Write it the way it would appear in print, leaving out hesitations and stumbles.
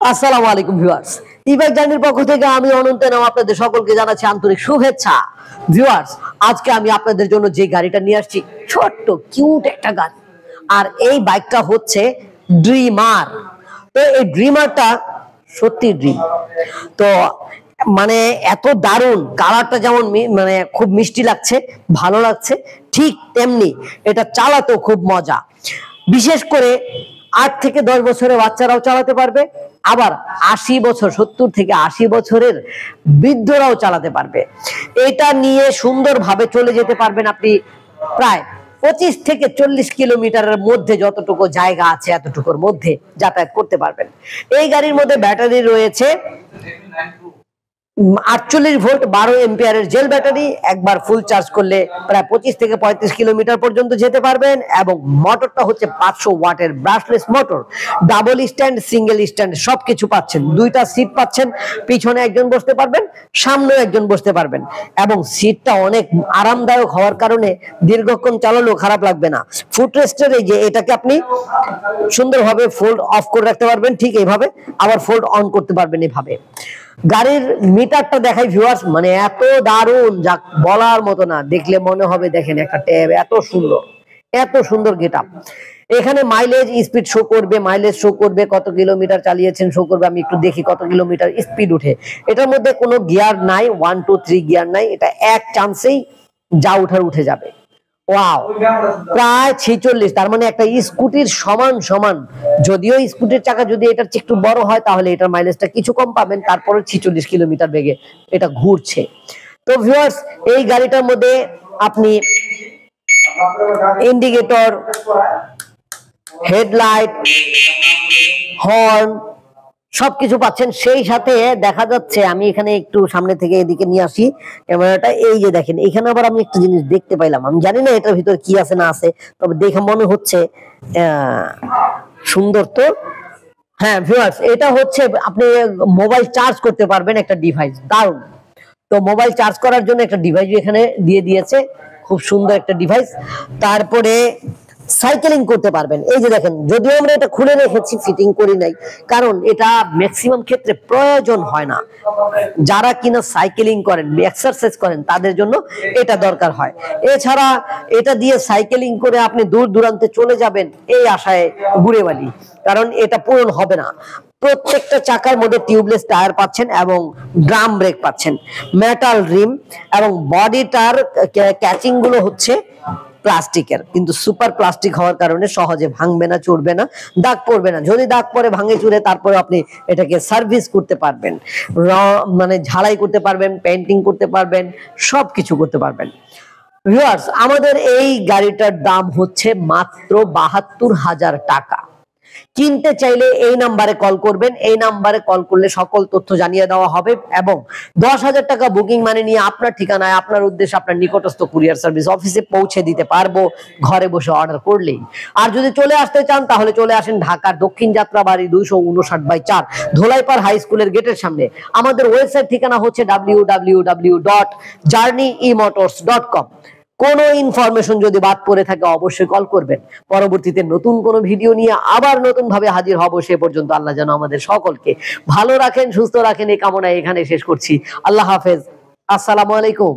আসসালামু আলাইকুম viewers, e-bike জার্নির পক্ষ থেকে আমি অনন্ত নাম আপনাদের সকলকে জানাচ্ছি আন্তরিক শুভেচ্ছা। ভিউয়ার্স, আজকে আমি আপনাদের জন্য যে গাড়িটা নিয়ে আসছি, ছোট্ট কিউট একটা গাড়ি। আর এই বাইকটা হচ্ছে ড্রিমার। তো এই ড্রিমারটা সত্যি ড্রিম। তো মানে এত দারুণ, কালারটা যেমন মানে খুব মিষ্টি লাগছে, ভালো লাগছে, ঠিক তেমনি এটা চালাতেও খুব মজা। বিশেষ করে 8 থেকে 10 বছরের বাচ্চারাও চালাতে পারবে, আবার 80 বছর 70 থেকে 80 বছরের বৃদ্ধরাও চালাতে পারবে। এটা নিয়ে সুন্দরভাবে চলে যেতে পারবেন আপনি প্রায় 25 থেকে 40 কিলোমিটারের মধ্যে, যতটুকু জায়গা আছে এতটুকুর মধ্যে যাতায়াত করতে পারবেন। এই গাড়ির মধ্যে ব্যাটারি রয়েছে 48 ভোল্ট 12 এম্পিয়ারের জেল ব্যাটারি। একবার ফুল চার্জ করলে প্রায় 25 থেকে 35 কিলোমিটার পর্যন্ত যেতে পারবেন। এবং মোটরটা হচ্ছে 500 ওয়াটের brushless motor. Double stand, single stand সবকিছু পাচ্ছেন। দুইটা সিট পাচ্ছেন, পিছনে একজন বসতে পারবেন, সামনেও একজন বসতে পারবেন। এবং সিটটা অনেক আরামদায়ক হওয়ার কারণে দীর্ঘক্ষণ চালালেও খারাপ লাগবে না। ফুটরেস্টের এই যে এটাকে আপনি সুন্দরভাবে ফোল্ড অফ করে রাখতে পারবেন, ঠিক এইভাবে, আবার ফোল্ড অন করতে পারবেন এইভাবে। গাড়ির মিটারটা দেখাই ভিউয়ার্স, মানে এত দারুণ যা বলার মতো না। দেখলে মনে হবে দেখেন একটা ট্যাব, এত সুন্দর, এত সুন্দর গেটআপ। এখানে মাইলেজ স্পিড শো করবে, মাইলেজ শো করবে, কত কিলোমিটার চালিয়েছেন শো করবে। আমি একটু দেখি কত কিলোমিটার স্পিড উঠে। এটার মধ্যে কোনো গিয়ার নাই, 1 2 3 গিয়ার নাই। এটা এক চান্সেই যা উঠার উঠে যাবে। ওয়াও, প্রায় 46, তার মানে একটা স্কুটির সমান সমান। যদিও স্কুটির চাকা যদি এটার চেয়ে একটু বড় হয় তাহলে এটার মাইলেজটা কিছু কম পাবেন, তারপরে 46 কিলোমিটার বেগে এটা ঘুরছে। তো ভিউয়ার্স, এই গাড়িটার মধ্যে আপনি ইন্ডিকেটর, হেডলাইট, হর্ন সবকিছু পাচ্ছেন। সেই সাথে দেখা যাচ্ছে, আমি এখানে একটু সামনে থেকে এদিকে নিয়ে আসি ক্যামেরাটা, এই যে দেখেন এখানে আবার আমি একটা জিনিস দেখতে পাইলাম। আমি জানি না এটার ভিতরে কি আছে না আছে, তবে দেখে মনে হচ্ছে সুন্দর। তো হ্যাঁ ভিউয়ার্স, এটা হচ্ছে আপনি মোবাইল চার্জ করতে পারবেন, একটা ডিভাইস, দারুণ। তো মোবাইল চার্জ করার জন্য একটা ডিভাইস এখানে দিয়ে দিয়েছে, খুব সুন্দর একটা ডিভাইস। তারপরে সাইকেলিং করতে পারবেন। এই যে দেখেন, যদিও আমরা এটা খুলে রেখেছি, ফিটিং করি নাই, কারণ এটা ম্যাক্সিমাম ক্ষেত্রে প্রয়োজন হয় না। যারা কিনা সাইকেলিং করেন, এক্সারসাইজ করেন, তাদের জন্য এটা দরকার হয়। এছাড়া এটা দিয়ে সাইকেলিং করে আপনি দূর দূরান্তে চলে যাবেন এই আশায় ঘুরে বালি, কারণ এটা পূরণ হবে না। প্রত্যেকটা চাকার মধ্যে টিউবলেস টায়ার পাচ্ছেন এবং ড্রাম ব্রেক পাচ্ছেন, মেটাল রিম, এবং বডিটার ক্যাচিং গুলো হচ্ছে প্লাস্টিকের, কিন্তু সুপার প্লাস্টিক হওয়ার কারণে সহজে ভাঙবে না, চুরবে না, দাগ পড়বে না। যদি দাগ পড়ে, ভাঙে চুরে, তারপরে আপনি এটাকে সার্ভিস করতে পারবেন, মানে ঝালাই করতে পারবেন, পেইন্টিং করতে পারবেন, সবকিছু করতে পারবেন। ভিউয়ার্স, আমাদের এই গাড়িটার দাম হচ্ছে মাত্র 72,000 টাকা। কিনতে চাইলে এই নাম্বারে কল করবেন। এই নাম্বারে কল করলে সকল তথ্য জানিয়ে দেওয়া হবে এবং 10,000 টাকা বুকিং মানে নিয়ে আপনার ঠিকানায়, আপনার উদ্দেশ্যে, আপনার নিকটস্থ কুরিয়ার সার্ভিস অফিসে পৌঁছে দিতে পারবো, ঘরে বসে অর্ডার করলেই। আর যদি চলে আসতে চান তাহলে চলে আসেন ঢাকার দক্ষিণ যাত্রাবাড়ি 259/4 ধোলাইপাড় হাই স্কুলের গেটের সামনে। আমাদের ওয়েবসাইট ঠিকানা হচ্ছে www.journeymotors.com। কোনো ইনফরমেশন যদি বাদ পড়ে থাকে অবশ্যই কল করবেন। পরবর্তীতে নতুন কোনো ভিডিও নিয়ে আবার নতুন ভাবে হাজির হব। সে পর্যন্ত আল্লাহ যেন আমাদের সকলকে ভালো রাখেন, সুস্থ রাখেন, এই কামনায় এখানে শেষ করছি। আল্লাহ হাফেজ, আসসালামু আলাইকুম।